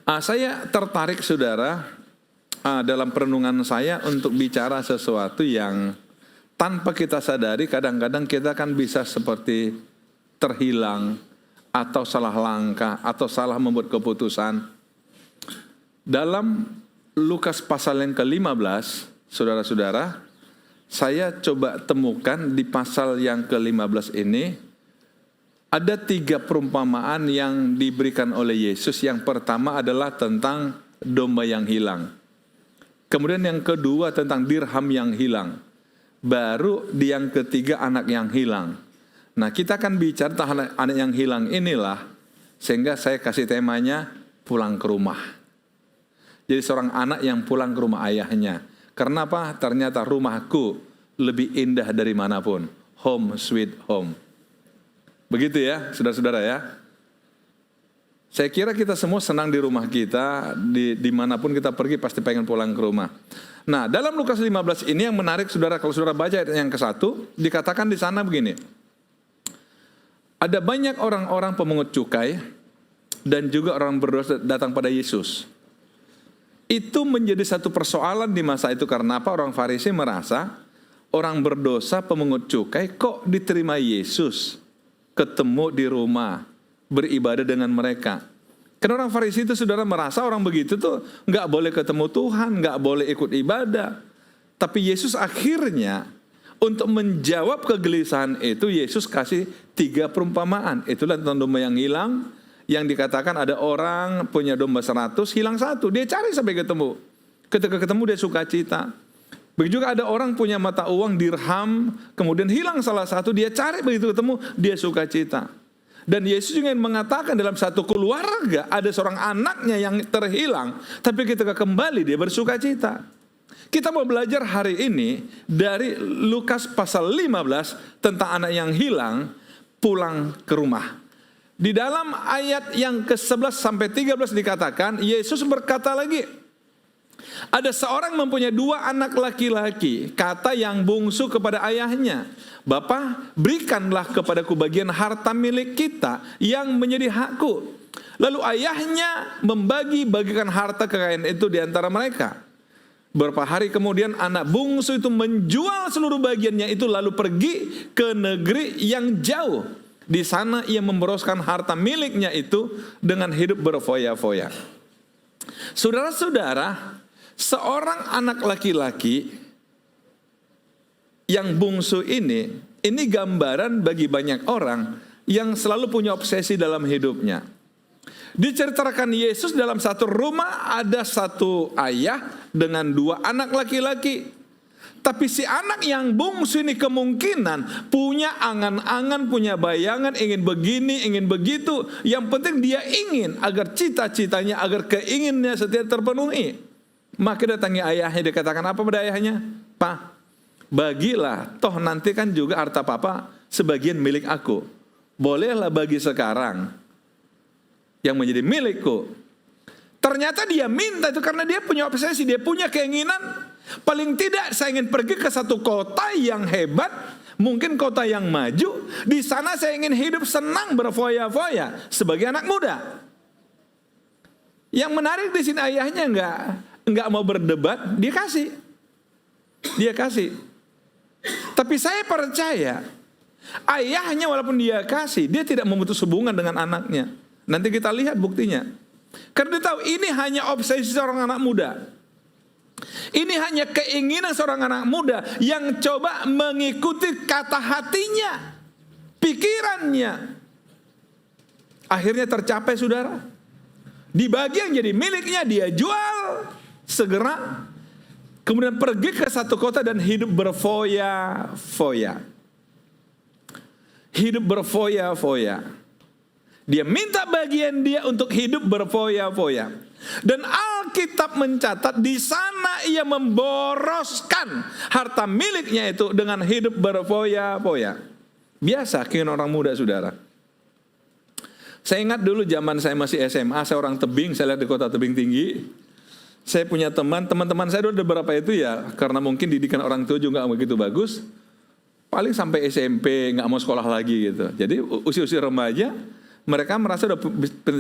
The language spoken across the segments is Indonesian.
Saya tertarik saudara dalam perenungan saya untuk bicara sesuatu yang tanpa kita sadari kadang-kadang kita kan bisa seperti terhilang atau salah langkah atau salah membuat keputusan. Dalam Lukas pasal yang ke-15, saudara-saudara, saya coba temukan di pasal yang ke-15 ini ada 3 perumpamaan yang diberikan oleh Yesus. Yang pertama adalah tentang domba yang hilang. Kemudian yang kedua tentang dirham yang hilang. Baru di yang ketiga anak yang hilang. Nah, kita akan bicara tentang anak yang hilang inilah, sehingga saya kasih temanya pulang ke rumah. Jadi seorang anak yang pulang ke rumah ayahnya. Karena apa? Ternyata rumahku lebih indah dari manapun. Home sweet home. Begitu ya, saudara-saudara ya. Saya kira kita semua senang di rumah kita, dimanapun kita pergi pasti pengen pulang ke rumah. Nah, dalam Lukas 15 ini yang menarik saudara, kalau saudara baca ayat yang ke-1, dikatakan di sana begini. Ada banyak orang-orang pemungut cukai dan juga orang berdosa datang pada Yesus. Itu menjadi satu persoalan di masa itu karena apa? Orang Farisi merasa orang berdosa pemungut cukai kok diterima Yesus, ketemu di rumah, beribadah dengan mereka. Karena orang Farisi itu saudara merasa orang begitu tuh nggak boleh ketemu Tuhan, nggak boleh ikut ibadah. Tapi Yesus akhirnya untuk menjawab kegelisahan itu, Yesus kasih 3 perumpamaan. Itulah tentang domba yang hilang, yang dikatakan ada orang punya domba 100, hilang 1. Dia cari sampai ketemu. Ketika ketemu dia sukacita. Begitu juga ada orang punya mata uang dirham, kemudian hilang salah 1, dia cari, begitu ketemu, dia sukacita. Dan Yesus juga mengatakan dalam satu keluarga ada seorang anaknya yang terhilang, tapi ketika kembali dia bersukacita. Kita mau belajar hari ini dari Lukas pasal 15 tentang anak yang hilang pulang ke rumah. Di dalam ayat yang ke-11 sampai 13 dikatakan, Yesus berkata lagi, ada seorang mempunyai 2 anak laki-laki, kata yang bungsu kepada ayahnya, Bapa, berikanlah kepadaku bagian harta milik kita yang menjadi hakku. Lalu ayahnya bagikan harta kekayaan itu di antara mereka. Beberapa hari kemudian anak bungsu itu menjual seluruh bagiannya itu lalu pergi ke negeri yang jauh. Di sana ia memboroskan harta miliknya itu dengan hidup berfoya-foya. Saudara-saudara, seorang anak laki-laki yang bungsu ini gambaran bagi banyak orang yang selalu punya obsesi dalam hidupnya. Diceritakan Yesus dalam satu rumah ada satu ayah dengan 2 anak laki-laki. Tapi si anak yang bungsu ini kemungkinan punya angan-angan, punya bayangan, ingin begini, ingin begitu. Yang penting dia ingin agar cita-citanya, agar keinginannya setiap terpenuhi. Maka datangi ayahnya, dia katakan apa pada ayahnya? Pak, bagilah, toh nanti kan juga harta papa sebagian milik aku. Bolehlah bagi sekarang yang menjadi milikku. Ternyata dia minta itu karena dia punya obsesi, dia punya keinginan. Paling tidak saya ingin pergi ke satu kota yang hebat, mungkin kota yang maju. Di sana saya ingin hidup senang berfoya-foya sebagai anak muda. Yang menarik di sini ayahnya enggak mau berdebat, dia kasih. Tapi saya percaya ayahnya walaupun dia kasih, dia tidak memutus hubungan dengan anaknya. Nanti kita lihat buktinya. Karena dia tahu ini hanya obsesi seorang anak muda. Ini hanya keinginan seorang anak muda yang coba mengikuti kata hatinya, pikirannya. Akhirnya tercapai saudara. Dibagi yang jadi miliknya, dia jual segera. Kemudian pergi ke satu kota dan hidup berfoya-foya. Hidup berfoya-foya. Dia minta bagian dia untuk hidup berfoya-foya. Dan Alkitab mencatat di sana ia memboroskan harta miliknya itu dengan hidup berfoya-foya. Biasa keinginan orang muda saudara. Saya ingat dulu zaman saya masih SMA, saya orang Tebing, saya lihat di kota Tebing Tinggi. Saya punya teman-teman saya dulu ada beberapa itu ya, karena mungkin didikan orang tua juga nggak begitu bagus. Paling sampai SMP nggak mau sekolah lagi gitu. Jadi usia-usia remaja, Mereka merasa udah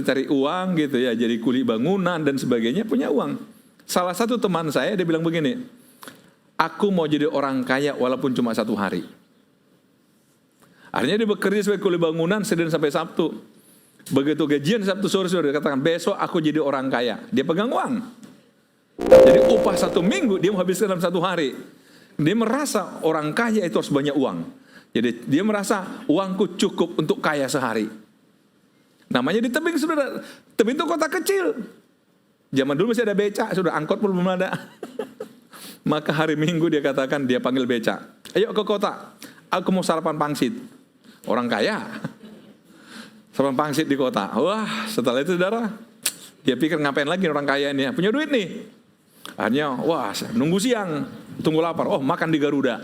cari uang gitu ya, jadi kuli bangunan dan sebagainya, punya uang. Salah satu teman saya, dia bilang begini, aku mau jadi orang kaya walaupun cuma 1 hari. Akhirnya dia bekerja sebagai kuli bangunan Senin sampai Sabtu. Begitu gajian Sabtu sore, dia katakan, besok aku jadi orang kaya. Dia pegang uang. Jadi upah 1 minggu, dia mau habiskan dalam 1 hari. Dia merasa orang kaya itu harus banyak uang. Jadi dia merasa uangku cukup untuk kaya sehari. Namanya di tebing, saudara. Tebing itu kota kecil. Zaman dulu masih ada becak, sudah angkot pun belum ada. Maka hari Minggu dia katakan, dia panggil becak. Ayo ke kota, aku mau sarapan pangsit. Orang kaya. Sarapan pangsit di kota. Wah, setelah itu saudara, dia pikir ngapain lagi orang kaya ini, punya duit nih. Akhirnya, wah, nunggu siang, tunggu lapar. Oh, makan di Garuda.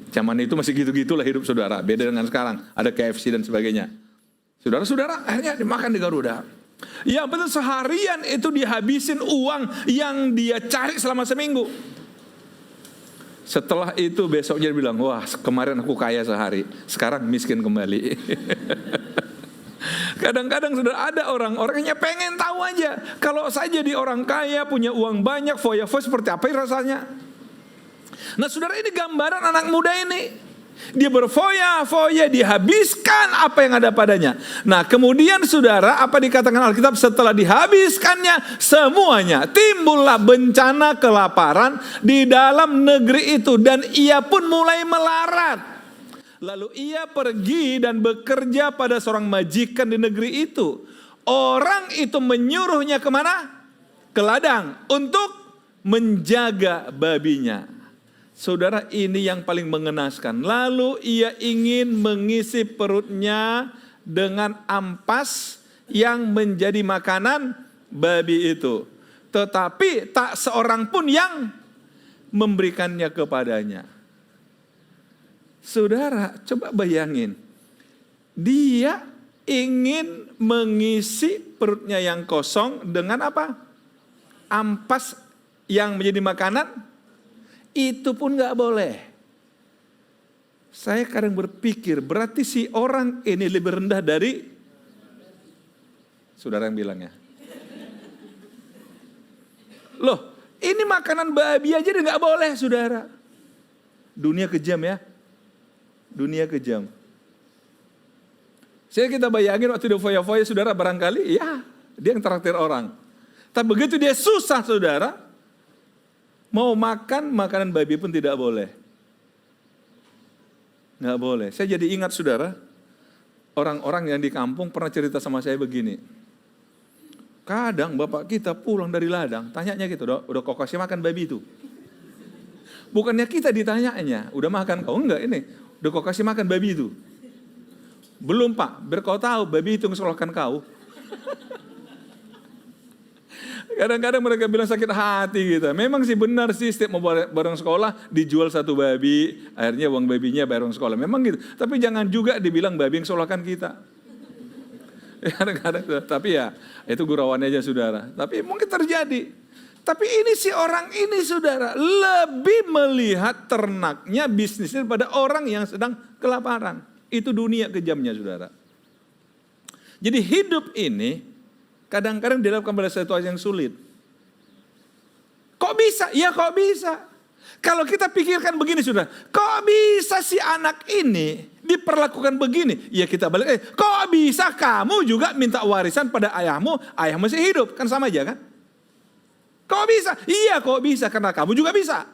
Zaman itu masih gitu-gitulah hidup saudara. Beda dengan sekarang, ada KFC dan sebagainya. Saudara-saudara, akhirnya dimakan di Garuda. Ya betul, seharian itu dihabisin uang yang dia cari selama seminggu. Setelah itu besoknya dia bilang, wah kemarin aku kaya sehari, sekarang miskin kembali. Kadang-kadang sudah ada orang-orangnya pengen tahu aja, kalau saya jadi orang kaya, punya uang banyak, foya-foya seperti apa rasanya. Nah saudara, ini gambaran anak muda ini. Dia berfoya-foya, dihabiskan apa yang ada padanya. Nah kemudian saudara, apa dikatakan Alkitab, setelah dihabiskannya semuanya, timbullah bencana kelaparan di dalam negeri itu, dan ia pun mulai melarat. Lalu ia pergi dan bekerja pada seorang majikan di negeri itu. Orang itu menyuruhnya kemana? Ke ladang untuk menjaga babinya. Saudara, ini yang paling mengenaskan. Lalu ia ingin mengisi perutnya dengan ampas yang menjadi makanan babi itu. Tetapi tak seorang pun yang memberikannya kepadanya. Saudara, coba bayangin. Dia ingin mengisi perutnya yang kosong dengan apa? Ampas yang menjadi makanan. Itu pun gak boleh. Saya kadang berpikir, berarti si orang ini lebih rendah dari saudara yang bilangnya. Loh, ini makanan babi aja dia gak boleh, saudara. Dunia kejam ya. Dunia kejam. Saya kita bayangin waktu dia foya-foya, saudara, barangkali ya dia yang traktir orang. Tapi begitu dia susah, saudara, mau makan makanan babi pun tidak boleh. Nggak boleh. Saya jadi ingat saudara, orang-orang yang di kampung pernah cerita sama saya begini. Kadang bapak kita pulang dari ladang, tanyanya gitu, udah kau kasih makan babi itu? Bukannya kita ditanyanya, udah makan kau? Enggak, ini, udah kau kasih makan babi itu? Belum pak, biar kau tahu babi itu ngesekolahkan kau. Kadang-kadang mereka bilang sakit hati gitu. Memang sih benar sih, setiap mau barang sekolah dijual 1 babi, akhirnya uang babinya bayar uang sekolah. Memang gitu. Tapi jangan juga dibilang babi yang sekolahkan kita. Kadang-kadang, tapi ya itu gurauannya aja saudara. Tapi mungkin terjadi. Tapi ini si orang ini saudara lebih melihat ternaknya, bisnisnya pada orang yang sedang kelaparan. Itu dunia kejamnya saudara. Jadi hidup ini kadang-kadang dilakukan pada situasi yang sulit. Kok bisa? Ya kok bisa? Kalau kita pikirkan begini sudah, kok bisa si anak ini diperlakukan begini? Ya kita balik, kok bisa kamu juga minta warisan pada ayahmu masih hidup? Kan sama aja kan? Kok bisa? Iya kok bisa, karena kamu juga bisa.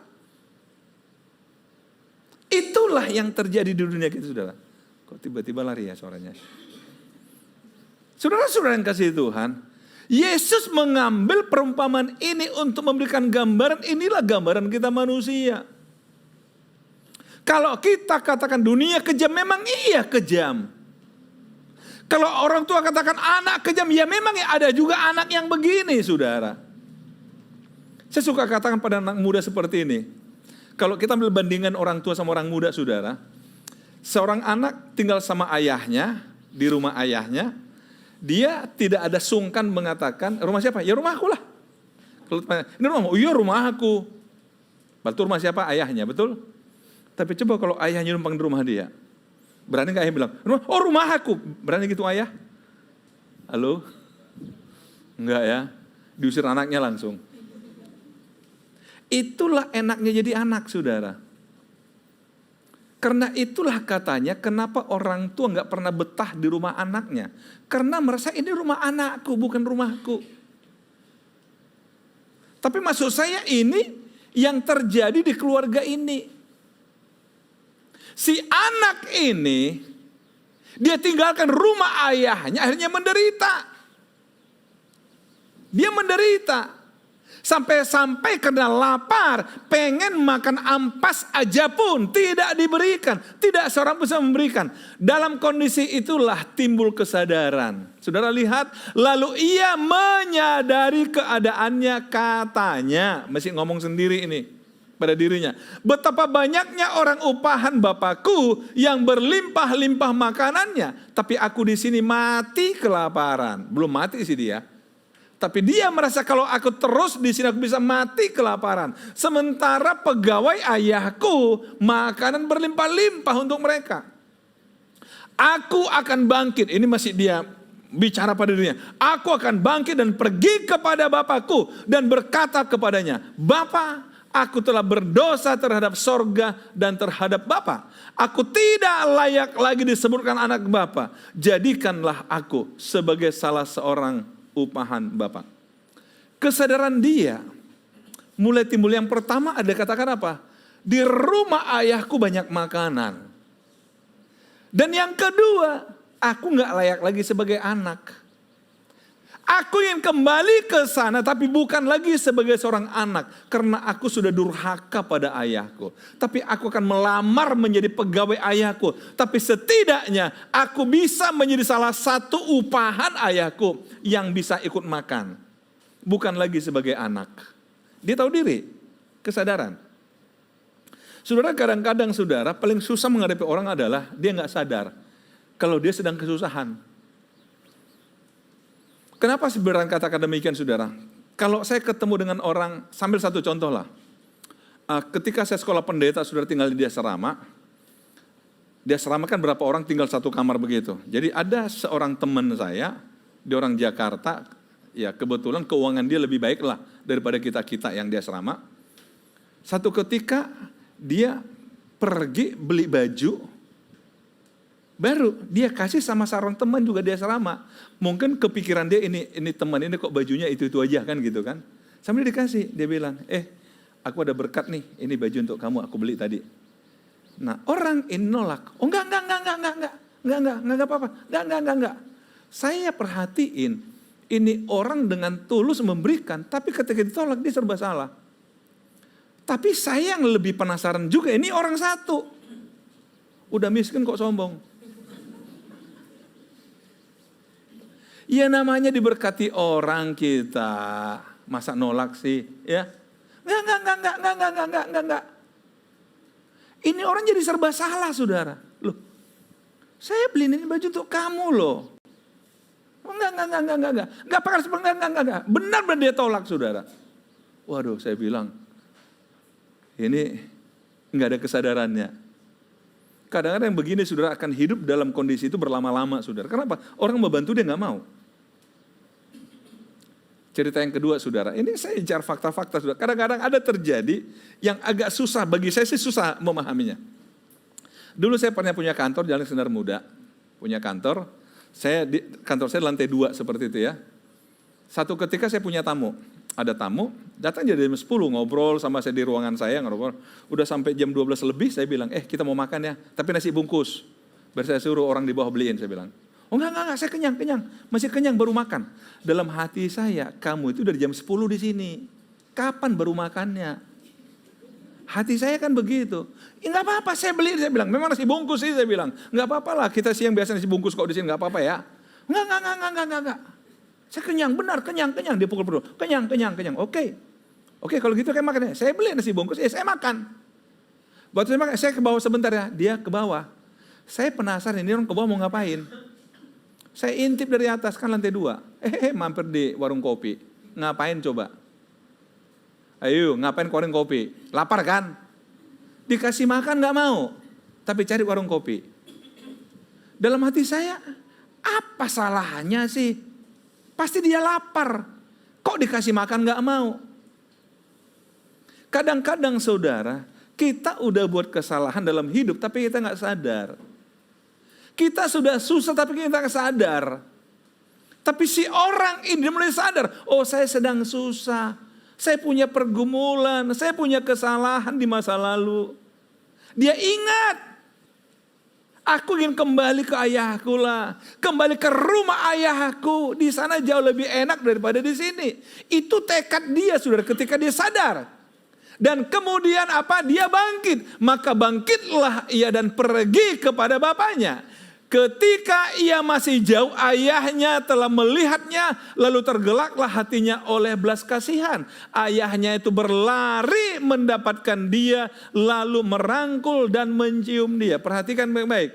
Itulah yang terjadi di dunia kita saudara. Kok tiba-tiba lari ya suaranya? Saudara-saudara yang kasih Tuhan, Yesus mengambil perumpamaan ini untuk memberikan gambaran, inilah gambaran kita manusia. Kalau kita katakan dunia kejam, memang iya kejam. Kalau orang tua katakan anak kejam, ya memang ada juga anak yang begini saudara. Saya suka katakan pada anak muda seperti ini. Kalau kita ambil bandingan orang tua sama orang muda saudara, seorang anak tinggal sama ayahnya, di rumah ayahnya, dia tidak ada sungkan mengatakan, rumah siapa? Ya rumah aku lah. Kalau ini rumah, oh iya rumah aku. Betul, rumah siapa? Ayahnya, betul? Tapi coba kalau ayahnya numpang di rumah dia. Berani gak ayah bilang, oh rumah aku? Berani gitu ayah? Halo? Enggak ya, diusir anaknya langsung. Itulah enaknya jadi anak, saudara. Karena itulah katanya kenapa orang tua nggak pernah betah di rumah anaknya. Karena merasa ini rumah anakku, bukan rumahku. Tapi maksud saya ini yang terjadi di keluarga ini. Si anak ini, dia tinggalkan rumah ayahnya, akhirnya menderita. Dia menderita. Sampai-sampai karena lapar, pengen makan ampas aja pun tidak diberikan. Tidak seorang bisa memberikan. Dalam kondisi itulah timbul kesadaran. Saudara lihat, lalu ia menyadari keadaannya, katanya. Masih ngomong sendiri ini pada dirinya. Betapa banyaknya orang upahan Bapakku yang berlimpah-limpah makanannya. Tapi aku di sini mati kelaparan. Belum mati sih dia. Tapi dia merasa kalau aku terus di sini aku bisa mati kelaparan. Sementara pegawai ayahku makanan berlimpah-limpah untuk mereka. Aku akan bangkit. Ini masih dia bicara pada dirinya. Aku akan bangkit dan pergi kepada Bapakku dan berkata kepadanya, Bapa, aku telah berdosa terhadap sorga dan terhadap Bapa. Aku tidak layak lagi disebutkan anak Bapa. Jadikanlah aku sebagai salah seorang upahan Bapak. Kesadaran dia mulai timbul. Yang pertama ada katakan apa? Di rumah ayahku banyak makanan. Dan yang kedua, aku gak layak lagi sebagai anak. Aku ingin kembali ke sana tapi bukan lagi sebagai seorang anak. Karena aku sudah durhaka pada ayahku. Tapi aku akan melamar menjadi pegawai ayahku. Tapi setidaknya aku bisa menjadi salah satu upahan ayahku yang bisa ikut makan. Bukan lagi sebagai anak. Dia tahu diri, kesadaran. Saudara, kadang-kadang saudara paling susah menghadapi orang adalah dia gak sadar kalau dia sedang kesusahan. Kenapa sebenarnya katakan demikian, saudara? Kalau saya ketemu dengan orang, sambil satu contoh lah. Ketika saya sekolah pendeta, saudara tinggal di asrama. Di asrama kan berapa orang tinggal satu kamar begitu. Jadi ada seorang teman saya, dia orang Jakarta, ya kebetulan keuangan dia lebih baik lah daripada kita-kita yang di asrama. Satu ketika dia pergi beli baju, baru dia kasih sama seorang teman juga di asrama. Mungkin kepikiran dia ini teman ini kok bajunya itu aja kan gitu kan. Sambil dikasih, dia bilang, aku ada berkat nih, ini baju untuk kamu, aku beli tadi. Nah orang ini nolak, oh enggak apa-apa, enggak. Saya perhatiin, ini orang dengan tulus memberikan, tapi ketika ditolak dia serba salah. Tapi saya yang lebih penasaran juga, ini orang satu, udah miskin kok sombong. Ya namanya diberkati orang kita, masa nolak sih, ya? Enggak. Ini orang jadi serba salah, saudara. Loh, saya beliin ini baju untuk kamu loh. Enggak pakai enggak. Benar dia tolak, saudara. Waduh, saya bilang, ini enggak ada kesadarannya. Kadang-kadang yang begini, saudara, akan hidup dalam kondisi itu berlama-lama, saudara. Kenapa? Orang membantu dia enggak mau. Cerita yang kedua, saudara, ini saya bicara fakta-fakta, saudara. Kadang-kadang ada terjadi yang agak susah, bagi saya sih susah memahaminya. Dulu saya pernah punya kantor, Jalan Sendar Muda. Punya kantor, kantor saya lantai 2 seperti itu ya. Satu ketika saya punya tamu. Ada tamu, datang jadi jam 10, ngobrol sama saya di ruangan saya, ngobrol. Udah sampai jam 12 lebih, saya bilang, kita mau makan ya, tapi nasi bungkus. Biar saya suruh orang di bawah beliin, saya bilang. Oh enggak, saya kenyang, masih kenyang baru makan. Dalam hati saya, kamu itu dari jam 10 di sini. Kapan baru makannya? Hati saya kan begitu. Enggak apa-apa, saya beli, saya bilang. Memang nasi bungkus sih, saya bilang. Enggak apa-apa lah, kita siang biasa nasi bungkus kok di sini, enggak apa-apa ya. Enggak. Saya kenyang, benar, kenyang. Dia pukul. Kenyang. Oke, kalau gitu kayak makan ya. Saya beli nasi bungkus, saya makan. Waktu saya makan, saya ke bawah sebentar ya. Dia ke bawah. Saya penasaran, ini orang ke bawah mau ngapain. Saya intip dari atas, kan lantai 2. Mampir di warung kopi. Ngapain coba? Ayo, ngapain warung kopi? Lapar kan? Dikasih makan gak mau. Tapi cari warung kopi. Dalam hati saya, apa salahnya sih? Pasti dia lapar. Kok dikasih makan nggak mau? Kadang-kadang saudara, kita udah buat kesalahan dalam hidup tapi kita nggak sadar. Kita sudah susah tapi kita nggak sadar. Tapi si orang ini mulai sadar, oh saya sedang susah. Saya punya pergumulan, saya punya kesalahan di masa lalu. Dia ingat. Aku ingin kembali ke ayahku lah. Kembali ke rumah ayahku. Di sana jauh lebih enak daripada di sini. Itu tekad dia saudara ketika dia sadar. Dan kemudian apa? Dia bangkit. Maka bangkitlah ia dan pergi kepada bapaknya. Ketika ia masih jauh, ayahnya telah melihatnya, lalu tergelaklah hatinya oleh belas kasihan. Ayahnya itu berlari mendapatkan dia, lalu merangkul dan mencium dia. Perhatikan baik-baik.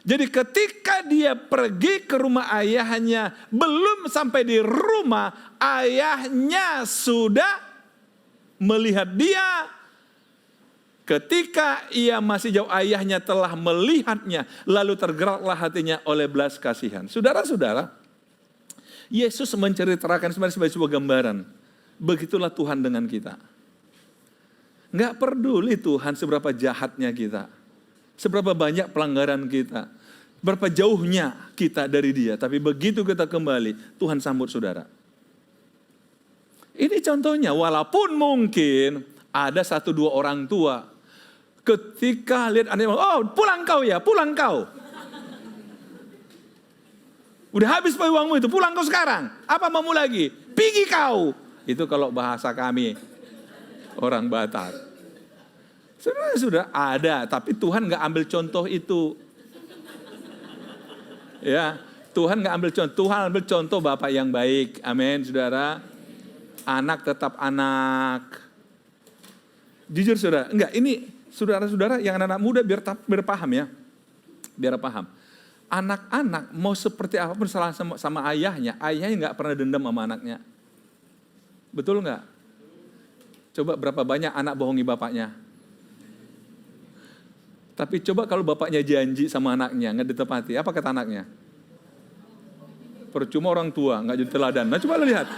Jadi ketika dia pergi ke rumah ayahnya, belum sampai di rumah, ayahnya sudah melihat dia. Ketika ia masih jauh, ayahnya telah melihatnya, lalu tergeraklah hatinya oleh belas kasihan. Saudara-saudara, Yesus menceritakan sebagai sebuah gambaran. Begitulah Tuhan dengan kita. Nggak peduli Tuhan seberapa jahatnya kita, seberapa banyak pelanggaran kita, berapa jauhnya kita dari Dia. Tapi begitu kita kembali, Tuhan sambut saudara. Ini contohnya, walaupun mungkin ada 1-2 orang tua ketika lihat anaknya, oh pulang kau ya, pulang kau. Udah habis uangmu itu, pulang kau sekarang. Apa maumu lagi? Pergi kau. Itu kalau bahasa kami, orang Batak. Sebenarnya sudah ada, tapi Tuhan gak ambil contoh itu. Ya, Tuhan gak ambil contoh. Tuhan ambil contoh Bapak yang baik. Amin, saudara. Anak tetap anak. Jujur saudara, enggak ini saudara-saudara yang anak-anak muda biar paham ya. Biar paham. Anak-anak mau seperti apapun salah sama ayahnya enggak pernah dendam sama anaknya. Betul enggak? Coba berapa banyak anak bohongi bapaknya. Tapi coba kalau bapaknya janji sama anaknya enggak ditepati, apa kata anaknya? Percuma orang tua enggak jadi teladan. Nah coba lihat.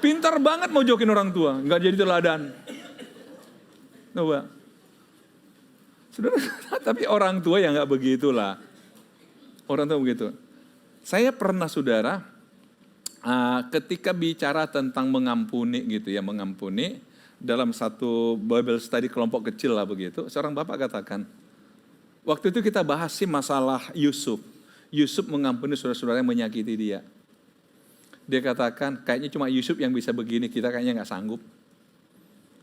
Pintar banget mau jokin orang tua, enggak jadi teladan. Coba. Saudara, tapi orang tua yang nggak begitulah. Orang tua begitu. Saya pernah saudara, ketika bicara tentang mengampuni gitu ya, mengampuni dalam satu Bible study kelompok kecil lah begitu. Seorang bapak katakan, waktu itu kita bahas sih masalah Yusuf. Yusuf mengampuni saudara-saudara yang menyakiti dia. Dia katakan, kayaknya cuma Yusuf yang bisa begini, kita kayaknya nggak sanggup.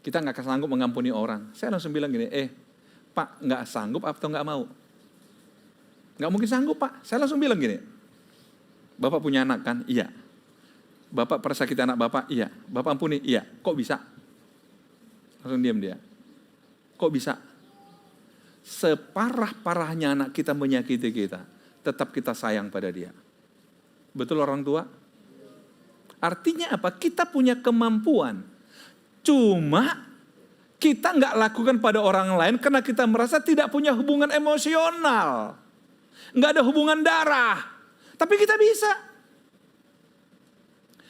Kita nggak sanggup mengampuni orang. Saya langsung bilang gini, Pak, nggak sanggup atau nggak mau? Nggak mungkin sanggup Pak. Saya langsung bilang gini, Bapak punya anak kan? Iya. Bapak pernah sakiti anak Bapak? Iya. Bapak ampuni? Iya. Kok bisa? Langsung diam dia. Kok bisa? Separah-parahnya anak kita menyakiti kita, tetap kita sayang pada dia. Betul orang tua? Artinya apa? Kita punya kemampuan. Cuma kita nggak lakukan pada orang lain karena kita merasa tidak punya hubungan emosional. Nggak ada hubungan darah. Tapi kita bisa.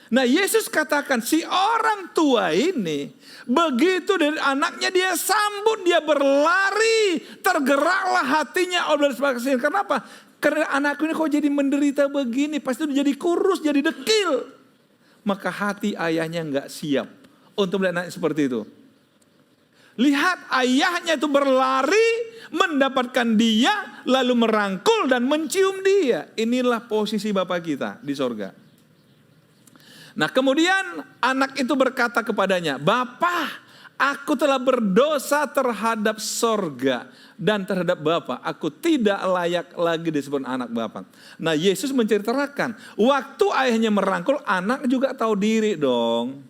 Nah Yesus katakan si orang tua ini, begitu dari anaknya dia sambut, dia berlari. Tergeraklah hatinya oleh belas kasihan. Kenapa? Karena anakku ini kok jadi menderita begini. Pasti udah jadi kurus, jadi dekil. Maka hati ayahnya nggak siap untuk melihat anaknya seperti itu. Lihat ayahnya itu berlari mendapatkan dia, lalu merangkul dan mencium dia. Inilah posisi Bapa kita di sorga. Nah kemudian anak itu berkata kepadanya, Bapa, aku telah berdosa terhadap sorga dan terhadap Bapa. Aku tidak layak lagi disebut anak Bapa. Nah Yesus menceritakan, waktu ayahnya merangkul, anak juga tahu diri dong.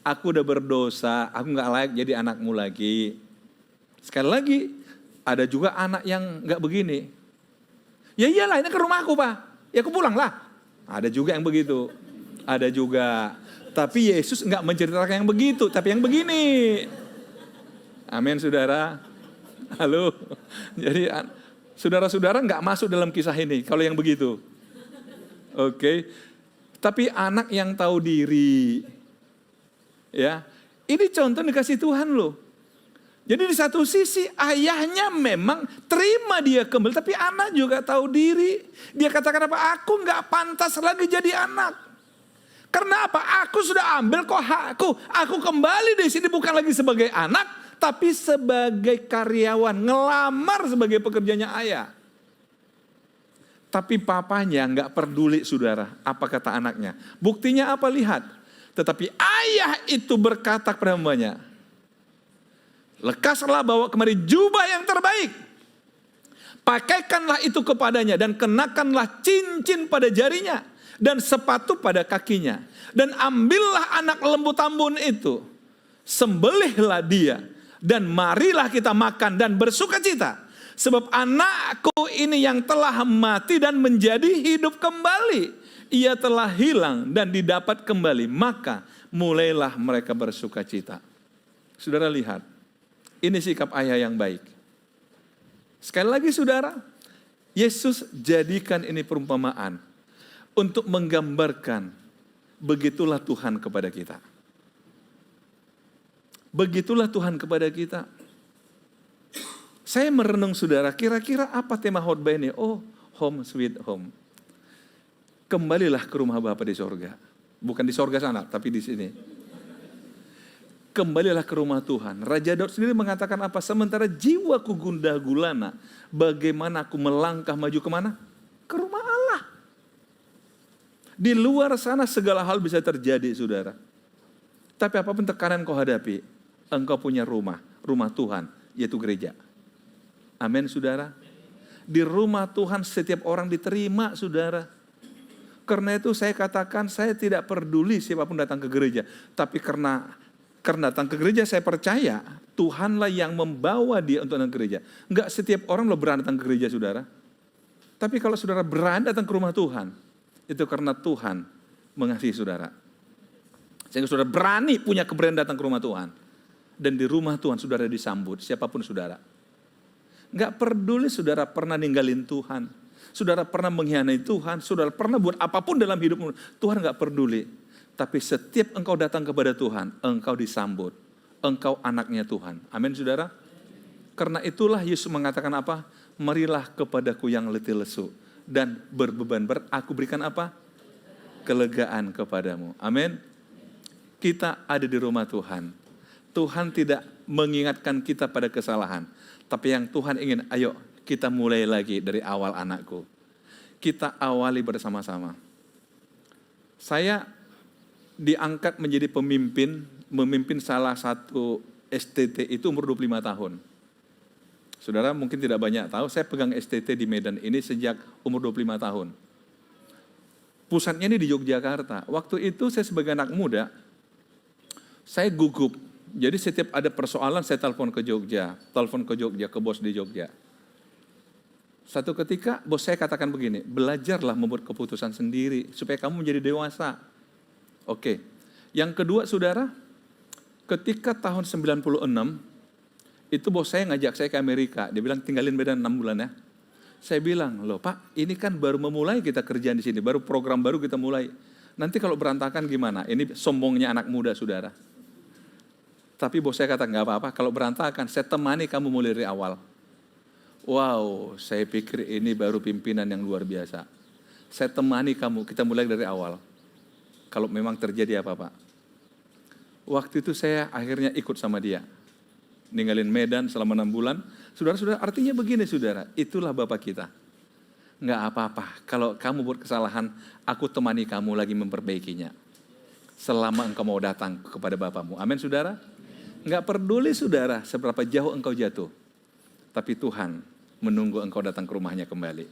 Aku udah berdosa, aku gak layak jadi anakmu lagi. Sekali lagi, ada juga anak yang gak begini. Ya iyalah, ini ke rumahku Pak. Ya aku pulang lah. Ada juga yang begitu. Ada juga. Tapi Yesus gak menceritakan yang begitu, tapi yang begini. Amin saudara. Halo. Jadi saudara-saudara gak masuk dalam kisah ini, kalau yang begitu. Oke. tapi anak yang tahu diri. Ya, ini contoh dikasih Tuhan loh. Jadi di satu sisi ayahnya memang terima dia kembali, tapi anak juga tahu diri. Dia katakan apa? Aku nggak pantas lagi jadi anak. Karena apa? Aku sudah ambil kok hakku. Aku kembali di sini bukan lagi sebagai anak, tapi sebagai karyawan, ngelamar sebagai pekerjanya ayah. Tapi papanya nggak peduli, saudara, apa kata anaknya. Buktinya apa? Lihat. Tetapi ayah itu berkata kepada hambanya, lekaslah bawa kemari jubah yang terbaik. Pakaikanlah itu kepadanya dan kenakanlah cincin pada jarinya dan sepatu pada kakinya. Dan ambillah anak lembu tambun itu, sembelihlah dia dan marilah kita makan dan bersuka cita. Sebab anakku ini yang telah mati dan menjadi hidup kembali. Ia telah hilang dan didapat kembali. Maka mulailah mereka bersuka cita. Saudara lihat. Ini sikap ayah yang baik. Sekali lagi saudara, Yesus jadikan ini perumpamaan untuk menggambarkan begitulah Tuhan kepada kita. Begitulah Tuhan kepada kita. Saya merenung saudara, kira-kira apa tema khotbah ini? Oh, home sweet home. Kembalilah ke rumah Bapa di sorga. Bukan di sorga sana, tapi di sini. Kembalilah ke rumah Tuhan. Raja Daud sendiri mengatakan apa? Sementara jiwaku gundah gulana, bagaimana aku melangkah maju kemana? Ke rumah Allah. Di luar sana segala hal bisa terjadi, saudara. Tapi apapun tekanan kau hadapi, engkau punya rumah Tuhan, yaitu gereja. Amin, saudara. Di rumah Tuhan setiap orang diterima, saudara. Karena itu saya katakan, saya tidak peduli siapapun datang ke gereja. Tapi karena datang ke gereja saya percaya Tuhanlah yang membawa dia untuk datang ke gereja. Enggak setiap orang lo berani datang ke gereja, saudara. Tapi kalau saudara berani datang ke rumah Tuhan, itu karena Tuhan mengasihi saudara. Sehingga saudara berani punya keberanian datang ke rumah Tuhan. Dan di rumah Tuhan saudara disambut, siapapun saudara. Enggak peduli saudara pernah ninggalin Tuhan. Saudara pernah mengkhianati Tuhan. Saudara pernah buat apapun dalam hidupmu. Tuhan enggak peduli. Tapi setiap engkau datang kepada Tuhan, engkau disambut. Engkau anaknya Tuhan. Amin, saudara. Karena itulah Yesus mengatakan apa? Marilah kepadaku yang letih lesu dan berbeban berat, aku berikan apa? Kelegaan kepadamu. Amin. Kita ada di rumah Tuhan. Tuhan tidak mengingatkan kita pada kesalahan. Tapi yang Tuhan ingin, ayo kita mulai lagi dari awal anakku. Kita awali bersama-sama. Saya diangkat menjadi memimpin salah satu STT itu umur 25 tahun. Saudara mungkin tidak banyak tahu, saya pegang STT di Medan ini sejak umur 25 tahun. Pusatnya ini di Yogyakarta. Waktu itu saya sebagai anak muda, saya gugup. Jadi setiap ada persoalan saya telepon ke Jogja, ke bos di Jogja. Satu ketika bos saya katakan begini, belajarlah membuat keputusan sendiri supaya kamu menjadi dewasa. Oke. Yang kedua, saudara, ketika tahun 96, itu bos saya ngajak saya ke Amerika. Dia bilang tinggalin Medan 6 bulan ya. Saya bilang, loh Pak, ini kan baru memulai kita kerjaan di sini, baru program baru kita mulai. Nanti kalau berantakan gimana? Ini sombongnya anak muda, saudara. Tapi bos saya kata, nggak apa-apa, kalau berantakan, saya temani kamu mulai dari awal. Wow, saya pikir ini baru pimpinan yang luar biasa. Saya temani kamu, kita mulai dari awal. Kalau memang terjadi apa-apa. Waktu itu saya akhirnya ikut sama dia. Ninggalin Medan selama 6 bulan. Saudara-saudara, artinya begini saudara, itulah Bapak kita. Nggak apa-apa, kalau kamu buat kesalahan, aku temani kamu lagi memperbaikinya. Selama engkau mau datang kepada Bapamu. Amin saudara? Nggak peduli saudara seberapa jauh engkau jatuh. Tapi Tuhan menunggu engkau datang ke rumahnya kembali.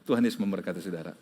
Tuhan Yesus memberkati saudara.